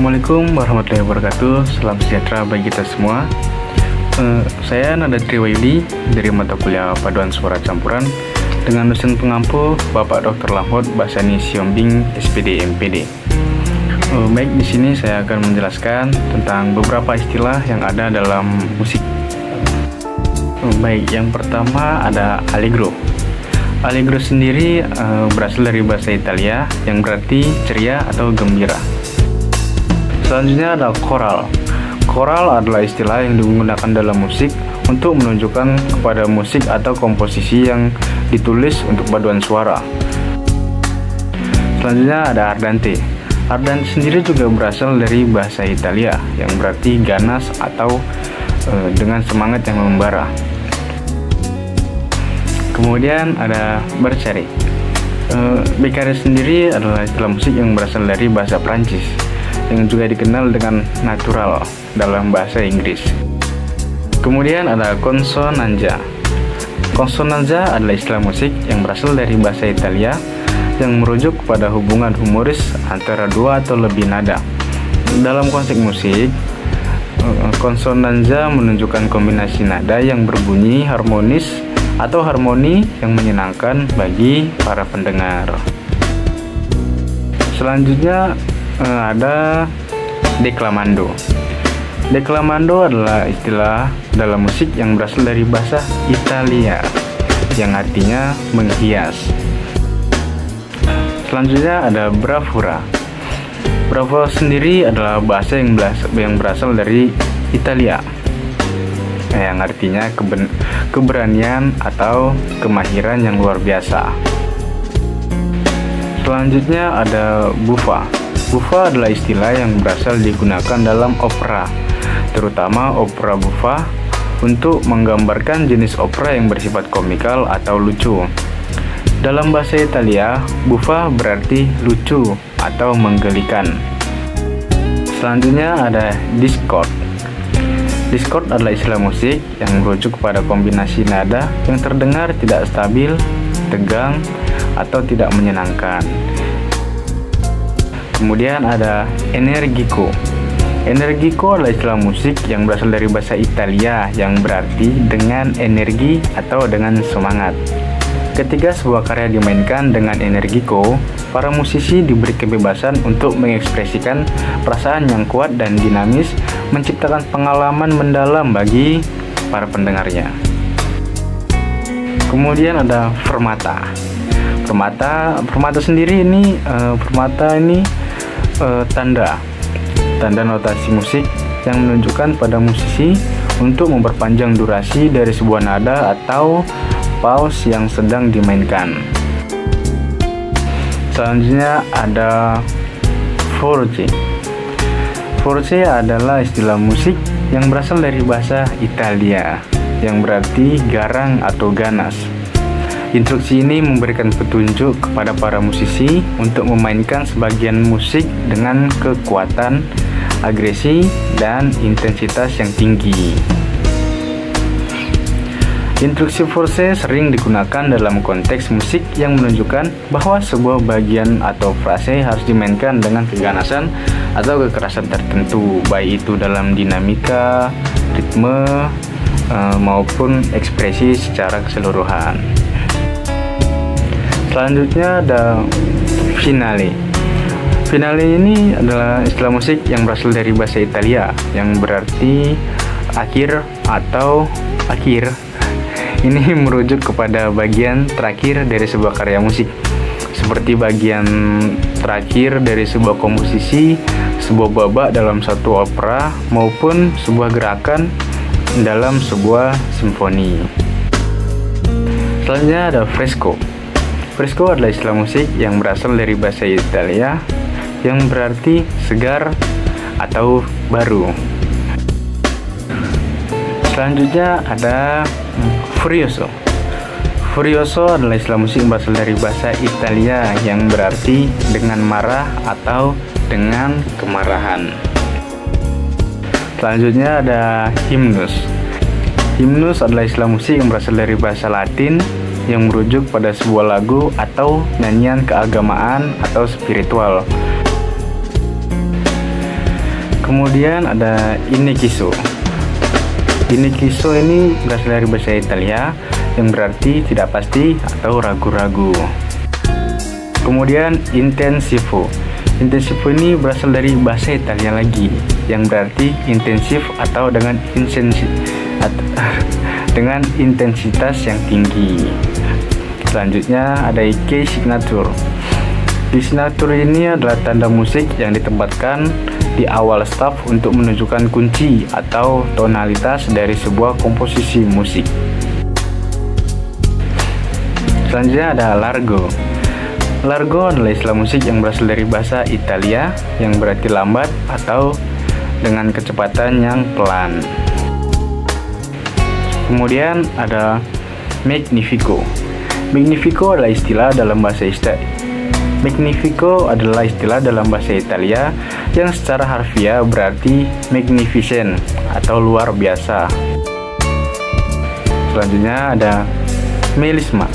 Assalamualaikum warahmatullahi wabarakatuh. Salam sejahtera bagi kita semua. Saya Nada Triwayudi dari mata kuliah Paduan Suara Campuran dengan dosen pengampu Bapak Dr. Lamhot Basani Siombing SPD MPD. Baik, di sini saya akan menjelaskan tentang beberapa istilah yang ada dalam musik. Baik, yang pertama ada allegro. Allegro sendiri berasal dari bahasa Italia yang berarti ceria atau gembira. Selanjutnya ada choral. Choral adalah istilah yang digunakan dalam musik untuk menunjukkan kepada musik atau komposisi yang ditulis untuk paduan suara. Selanjutnya ada ardente. Ardente sendiri juga berasal dari bahasa Italia yang berarti ganas atau dengan semangat yang membara. Kemudian ada bercare. Bercare sendiri adalah istilah musik yang berasal dari bahasa Prancis yang juga dikenal dengan natural dalam bahasa Inggris. Kemudian ada consonanza. Consonanza adalah istilah musik yang berasal dari bahasa Italia yang merujuk kepada hubungan humoris antara dua atau lebih nada. Dalam konteks musik, consonanza menunjukkan kombinasi nada yang berbunyi harmonis atau harmoni yang menyenangkan bagi para pendengar. Selanjutnya ada declamando. Declamando adalah istilah dalam musik yang berasal dari bahasa Italia yang artinya menghias. Selanjutnya ada bravura. Bravura sendiri adalah bahasa yang berasal dari Italia yang artinya keberanian atau kemahiran yang luar biasa. Selanjutnya ada buffa. Buffa adalah istilah yang berasal digunakan dalam opera, terutama opera buffa, untuk menggambarkan jenis opera yang bersifat komikal atau lucu. Dalam bahasa Italia, buffa berarti lucu atau menggelikan. Selanjutnya ada discord. Discord adalah istilah musik yang merujuk kepada kombinasi nada yang terdengar tidak stabil, tegang, atau tidak menyenangkan. Kemudian ada energico. Energico adalah istilah musik yang berasal dari bahasa Italia yang berarti dengan energi atau dengan semangat. Ketika sebuah karya dimainkan dengan energico, para musisi diberi kebebasan untuk mengekspresikan perasaan yang kuat dan dinamis, menciptakan pengalaman mendalam bagi para pendengarnya. Kemudian ada fermata. Fermata sendiri ini tanda notasi musik yang menunjukkan pada musisi untuk memperpanjang durasi dari sebuah nada atau pause yang sedang dimainkan. Selanjutnya ada forte. Forte adalah istilah musik yang berasal dari bahasa Italia yang berarti garang atau ganas. Instruksi ini memberikan petunjuk kepada para musisi untuk memainkan sebagian musik dengan kekuatan, agresi, dan intensitas yang tinggi. Instruksi forte sering digunakan dalam konteks musik yang menunjukkan bahwa sebuah bagian atau frase harus dimainkan dengan keganasan atau kekerasan tertentu, baik itu dalam dinamika, ritme, maupun ekspresi secara keseluruhan. Selanjutnya ada finale. Finale ini adalah istilah musik yang berasal dari bahasa Italia yang berarti akhir atau akhir. Ini merujuk kepada bagian terakhir dari sebuah karya musik, seperti bagian terakhir dari sebuah komposisi, sebuah babak dalam satu opera, maupun sebuah gerakan dalam sebuah simfoni. Selanjutnya ada fresco. Fresco adalah istilah musik yang berasal dari bahasa Italia yang berarti segar atau baru. Selanjutnya ada furioso. Furioso adalah istilah musik yang berasal dari bahasa Italia yang berarti dengan marah atau dengan kemarahan. Selanjutnya ada hymnus. Hymnus adalah istilah musik yang berasal dari bahasa Latin yang merujuk pada sebuah lagu atau nyanyian keagamaan atau spiritual. Kemudian ada Inikiso. Inikiso ini berasal dari bahasa Italia yang berarti tidak pasti atau ragu-ragu. Kemudian Intensivo. Intensivo ini berasal dari bahasa Italia lagi yang berarti intensif atau dengan intensitas yang tinggi. Selanjutnya ada key signature. Key signature ini adalah tanda musik yang ditempatkan di awal staf untuk menunjukkan kunci atau tonalitas dari sebuah komposisi musik. Selanjutnya ada largo. Largo adalah istilah musik yang berasal dari bahasa Italia yang berarti lambat atau dengan kecepatan yang pelan. Kemudian ada magnifico. Magnifico adalah istilah dalam bahasa Italia yang secara harfiah berarti magnificent atau luar biasa. Selanjutnya ada melisma.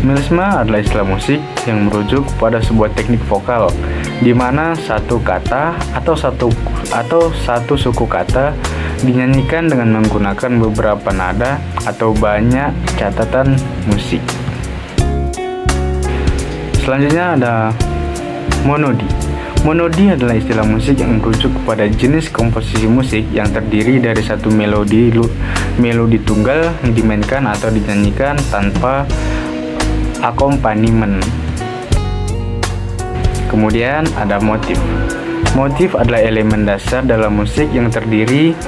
Melisma adalah istilah musik yang merujuk pada sebuah teknik vokal di mana satu kata atau satu suku kata dinyanyikan dengan menggunakan beberapa nada atau banyak catatan musik. Selanjutnya ada monodi. Monodi adalah istilah musik yang merujuk kepada jenis komposisi musik yang terdiri dari satu melodi tunggal yang dimainkan atau dinyanyikan tanpa akompanimen. Kemudian ada motif. Motif adalah elemen dasar dalam musik yang terdiri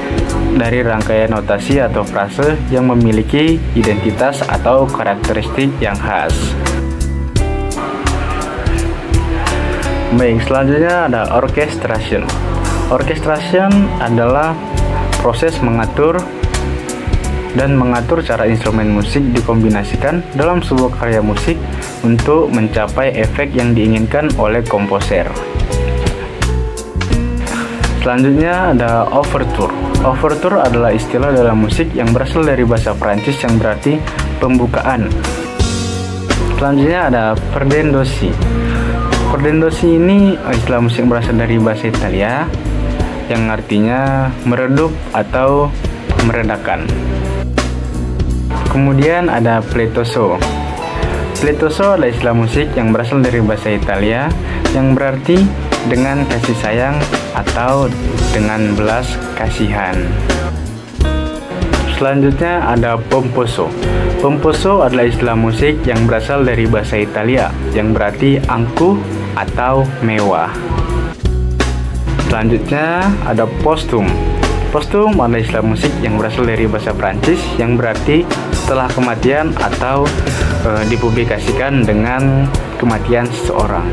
dari rangkaian notasi atau frase yang memiliki identitas atau karakteristik yang khas. Baik, selanjutnya ada orchestration. Orchestration adalah proses mengatur cara instrumen musik dikombinasikan dalam sebuah karya musik untuk mencapai efek yang diinginkan oleh komposer. Selanjutnya ada overture. Overture adalah istilah dalam musik yang berasal dari bahasa Prancis yang berarti pembukaan. Selanjutnya ada perdendosi. Perdendosi ini istilah musik yang berasal dari bahasa Italia yang artinya meredup atau meredakan. Kemudian ada pletoso. Pletoso adalah istilah musik yang berasal dari bahasa Italia yang berarti dengan kasih sayang atau dengan belas kasihan. Selanjutnya ada pomposo. Pomposo adalah istilah musik yang berasal dari bahasa Italia yang berarti angkuh atau mewah. Selanjutnya ada postum. Postum adalah istilah musik yang berasal dari bahasa Prancis yang berarti setelah kematian atau dipublikasikan dengan kematian seseorang.